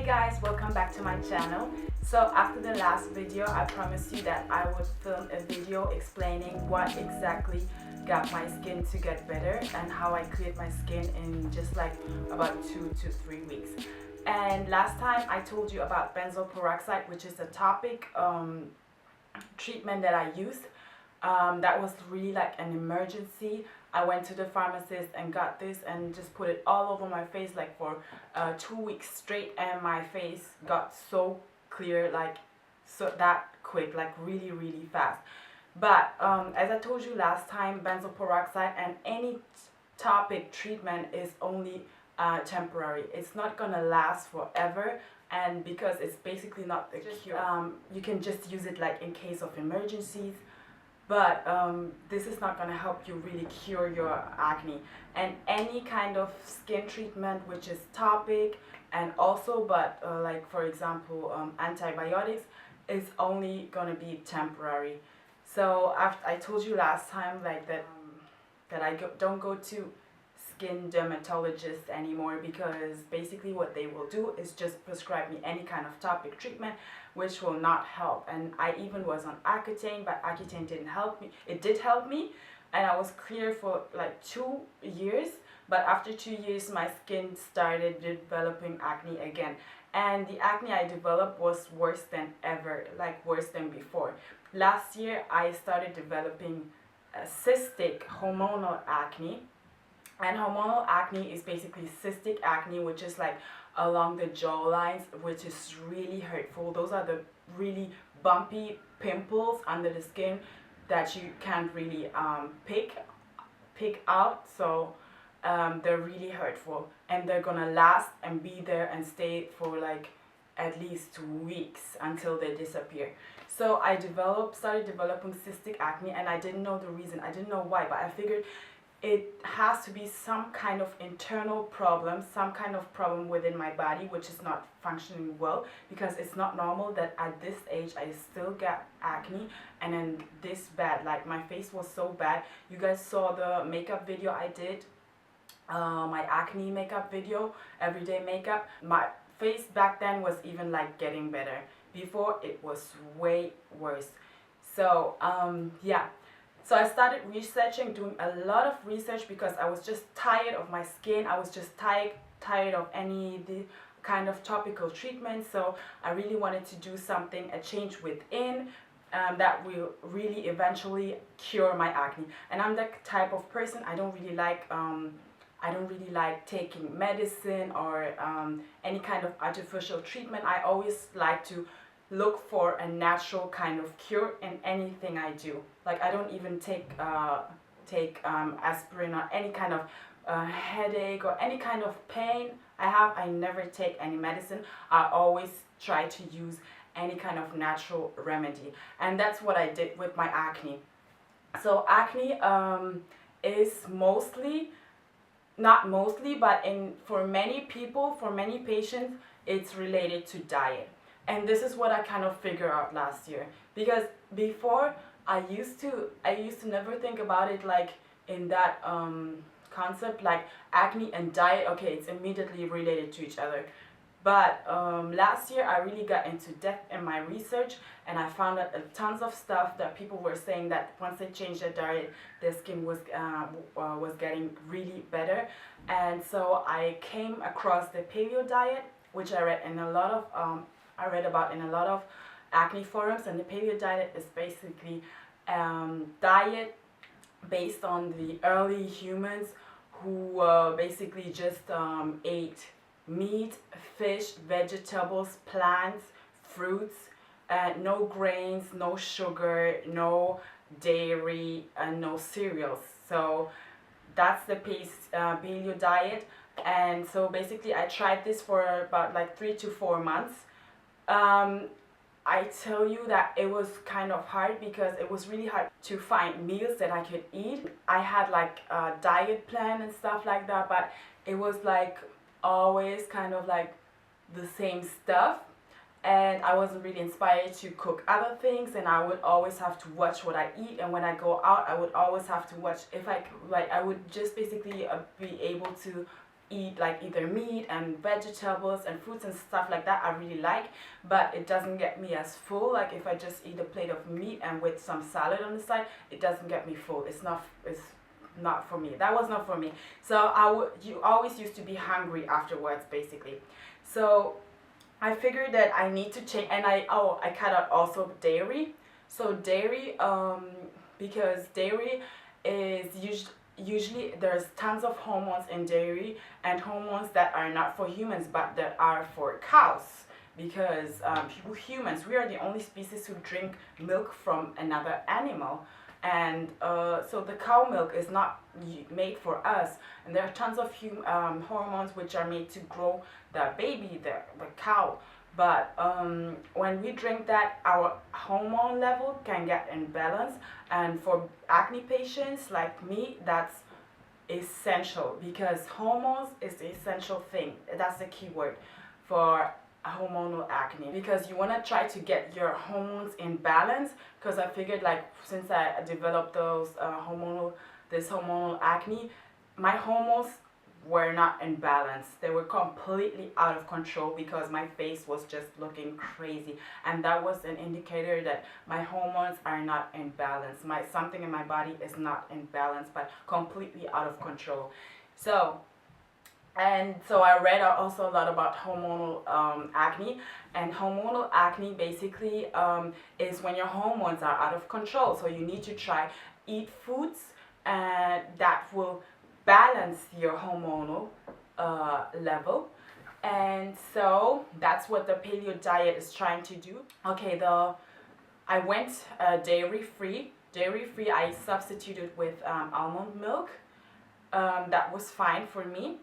Hey guys, welcome back to my channel. So after the last video, I promised you that I would film a video explaining what exactly got my skin to get better and how I cleared my skin in just like about 2 to 3 weeks. And last time I told you about benzoyl peroxide, which is a topic treatment that I used. That was really like an emergency. I went to the pharmacist and got this and just put it all over my face like for 2 weeks straight, and my face got so clear, like so that quick, like really fast. But as I told you last time, benzoyl peroxide and any topic treatment is only temporary. It's not gonna last forever, and because it's basically not a cure, you can just use it like in case of emergencies. But this is not going to help you really cure your acne. And any kind of skin treatment which is topic and also like for example antibiotics is only going to be temporary. So after I told you last time like that I don't go to skin dermatologists anymore, because basically what they will do is just prescribe me any kind of topic treatment which will not help. And I even was on Accutane, but Accutane didn't help me. It did help me and I was clear for like 2 years, but after 2 years my skin started developing acne again, and the acne I developed was worse than ever, like worse than before. Last year I started developing cystic hormonal acne. And hormonal acne is basically cystic acne, which is like along the jaw lines, which is really hurtful. Those are the really bumpy pimples under the skin that you can't really pick out. So they're really hurtful, and they're gonna last and be there and stay for like at least 2 weeks until they disappear. So I started developing cystic acne, and I didn't know the reason. I didn't know why, but I figured it has to be some kind of internal problem, some kind of problem within my body which is not functioning well, because it's not normal that at this age I still get acne and then this bad. Like my face was so bad. You guys saw the makeup video I did, my acne makeup video, everyday makeup. My face back then was even like getting better. Before it was way worse. So yeah. So I started researching, doing a lot of research, because I was just tired of my skin. I was just tired of the kind of topical treatment. So I really wanted to do something, a change within, that will really eventually cure my acne. And I'm the type of person, I don't really like taking medicine or any kind of artificial treatment. I always like to look for a natural kind of cure in anything I do. Like I don't even take aspirin or any kind of headache or any kind of pain I never take any medicine. I always try to use any kind of natural remedy, and that's what I did with my acne. So acne is not mostly, but for many people, for many patients, it's related to diet. And this is what I kind of figured out last year, because before I used to never think about it like in that concept, like acne and diet, okay, it's immediately related to each other. But last year I really got into depth in my research, and I found out tons of stuff that people were saying that once they changed their diet, their skin was getting really better. And so I came across the Paleo Diet, which I read about in a lot of acne forums. And the Paleo Diet is basically diet based on the early humans who basically just ate meat, fish, vegetables, plants, fruits, no grains, no sugar, no dairy, and no cereals. So that's the Paleo Diet. And so basically I tried this for about like 3 to 4 months. I tell you that it was kind of hard, because it was really hard to find meals that I could eat. I had like a diet plan and stuff like that, but it was like always kind of like the same stuff, and I wasn't really inspired to cook other things, and I would always have to watch what I eat. And when I go out, I would always have to watch if I would just basically be able to eat like either meat and vegetables and fruits and stuff like that, I really like, but it doesn't get me as full. Like if I just eat a plate of meat and with some salad on the side, it doesn't get me full. It's not for me. That was not for me. So you always used to be hungry afterwards, basically. So I figured that I need to change, and I cut out also dairy. So dairy, because dairy is usually there's tons of hormones in dairy, and hormones that are not for humans but that are for cows, because humans, we are the only species who drink milk from another animal, and so the cow milk is not made for us, and there are tons of hormones which are made to grow the baby, the cow. But when we drink that, our hormone level can get imbalance, and for acne patients like me, that's essential, because hormones is the essential thing. That's the key word for hormonal acne, because you want to try to get your hormones in balance. Because I figured, like, since I developed this hormonal acne, my hormones were not in balance. They were completely out of control because my face was just looking crazy, and that was an indicator that my hormones are not in balance. Something in my body is not in balance, but completely out of control. So I read also a lot about hormonal acne, and hormonal acne basically is when your hormones are out of control. So you need to eat foods that will balance your hormonal level, and so that's what the paleo diet is trying to do. Okay, I went dairy free. I substituted with almond milk. That was fine for me,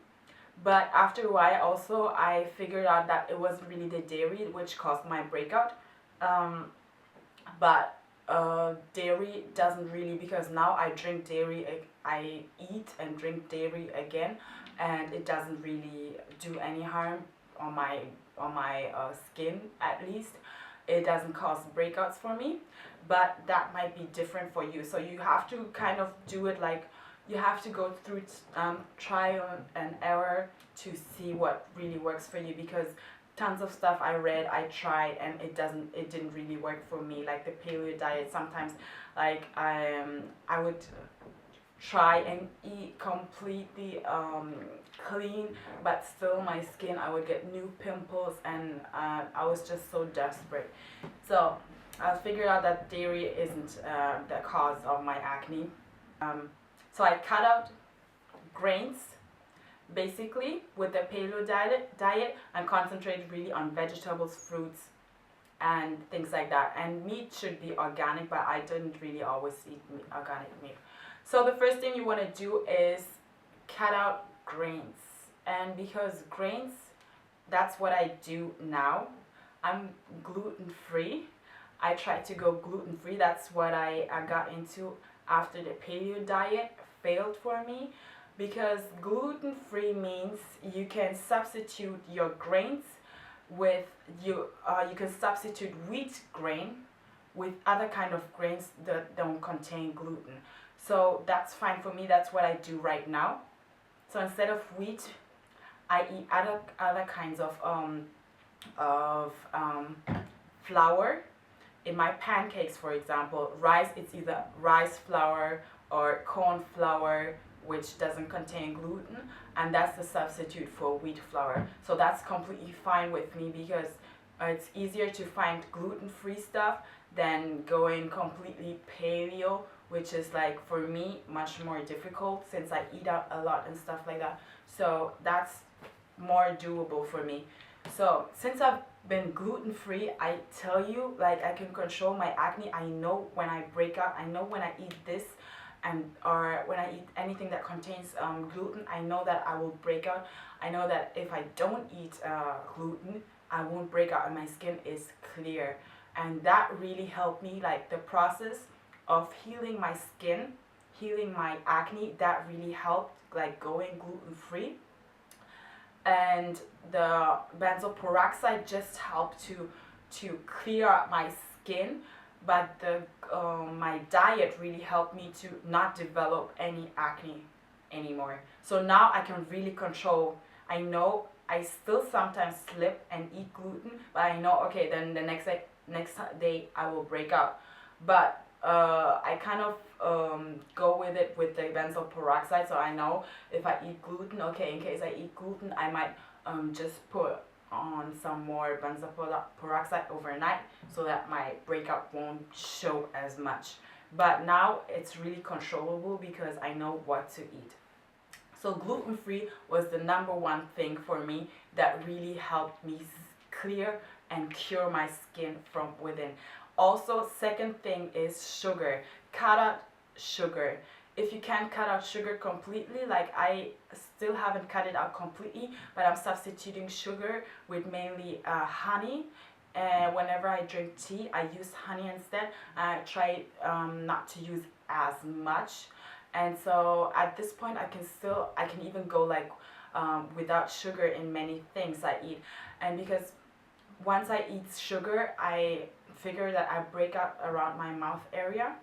but after a while also I figured out that it wasn't really the dairy which caused my breakout, but dairy doesn't really, because now I drink dairy, I eat and drink dairy again, and it doesn't really do any harm on my skin. At least it doesn't cause breakouts for me, but that might be different for you. So you have to kind of do it, like you have to go through trial and error to see what really works for you, because tons of stuff I read, I tried, and it didn't really work for me. Like the paleo diet, sometimes like I would try and eat completely clean, but still my skin, I would get new pimples, and I was just so desperate. So I figured out that dairy isn't the cause of my acne. So I cut out grains basically with the paleo diet, and concentrate really on vegetables, fruits, and things like that. And meat should be organic, but I didn't really always eat organic meat. So the first thing you want to do is cut out grains, and because grains, that's what I do now. I'm gluten free. I tried to go gluten free. That's what I got into after the paleo diet failed for me, because gluten free means you can substitute your grains with you can substitute wheat grain with other kind of grains that don't contain gluten. So that's fine for me. That's what I do right now. So instead of wheat, I eat other kinds of flour. In my pancakes, for example, rice, it's either rice flour or corn flour, which doesn't contain gluten, and that's the substitute for wheat flour. So that's completely fine with me, because it's easier to find gluten-free stuff than going completely paleo, which is, like, for me, much more difficult since I eat out a lot and stuff like that. So that's more doable for me. So since I've been gluten-free, I tell you, like, I can control my acne. I know when I break out. I know when I eat this, or when I eat anything that contains gluten, I know that I will break out. I know that if I don't eat gluten, I won't break out, and my skin is clear. And that really helped me, like the process of healing my skin, healing my acne, that really helped, like going gluten-free. And the benzoyl peroxide just helped to clear up my skin, but my diet really helped me to not develop any acne. anymore. So now I can really control. I know I still sometimes slip and eat gluten, but I know, okay, then the next day I will break out. But I kind of go with it with the benzoyl peroxide, so I know if I eat gluten, okay, in case I eat gluten, I might just put on some more benzoyl peroxide overnight so that my breakout won't show as much. But now it's really controllable because I know what to eat. So gluten-free was the #1 thing for me that really helped me clear and cure my skin from within. Also, second thing is sugar. Cut out sugar. If you can't cut out sugar completely, like I still haven't cut it out completely, but I'm substituting sugar with mainly honey. And whenever I drink tea, I use honey instead. I try not to use as much. And so at this point I can even go like without sugar in many things I eat. And because once I eat sugar, I figure that I break out around my mouth area,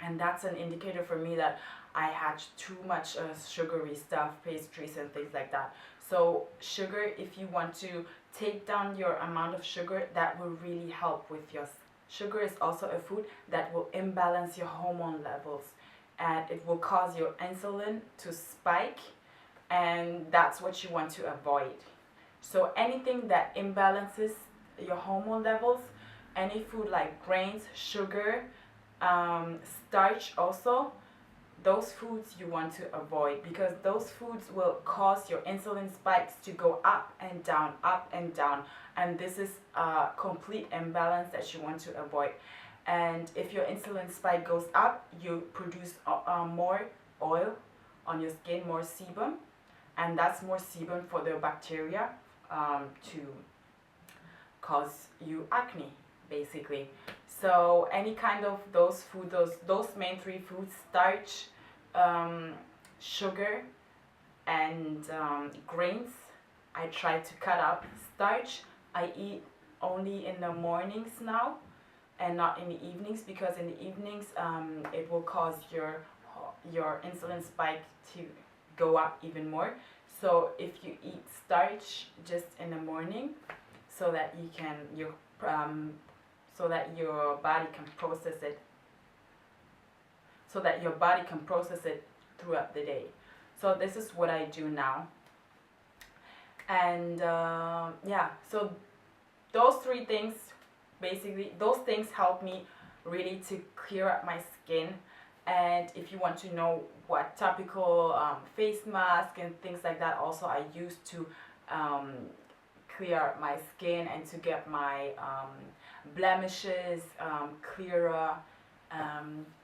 and that's an indicator for me that I had too much sugary stuff, pastries and things like that. So sugar, if you want to take down your amount of sugar, that will really help with your sugar. Is also a food that will imbalance your hormone levels, and it will cause your insulin to spike, and that's what you want to avoid. So anything that imbalances your hormone levels, any food like grains, sugar, starch also, those foods you want to avoid, because those foods will cause your insulin spikes to go up and down, and this is a complete imbalance that you want to avoid. And if your insulin spike goes up, you produce more oil on your skin, more sebum, and that's more sebum for the bacteria to cause you acne, basically. So any kind of those food, those main 3 foods: starch, sugar, and grains, I try to cut out. Starch I eat only in the mornings now, and not in the evenings, because in the evenings it will cause your insulin spike to go up even more. So if you eat starch just in the morning, so that you can so that your body can process it, throughout the day. So this is what I do now. And yeah, so those 3 things, basically those things help me really to clear up my skin. And if you want to know what topical face mask and things like that also I use to clear my skin and to get my blemishes clearer,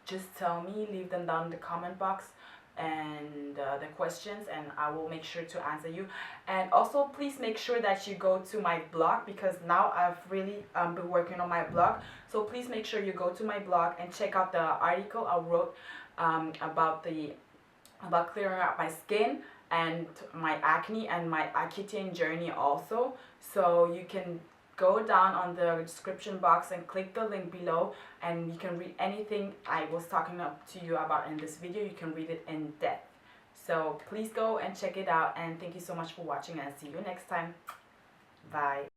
just tell me, leave them down in the comment box, and the questions, and I will make sure to answer you. And also please make sure that you go to my blog, because now I've really been working on my blog. So please make sure you go to my blog and check out the article I wrote about clearing up my skin and my acne and my Accutane journey also. So you can go down on the description box and click the link below, and you can read anything I was talking to you about in this video. You can read it in depth. So please go and check it out, and thank you so much for watching, and see you next time. Bye.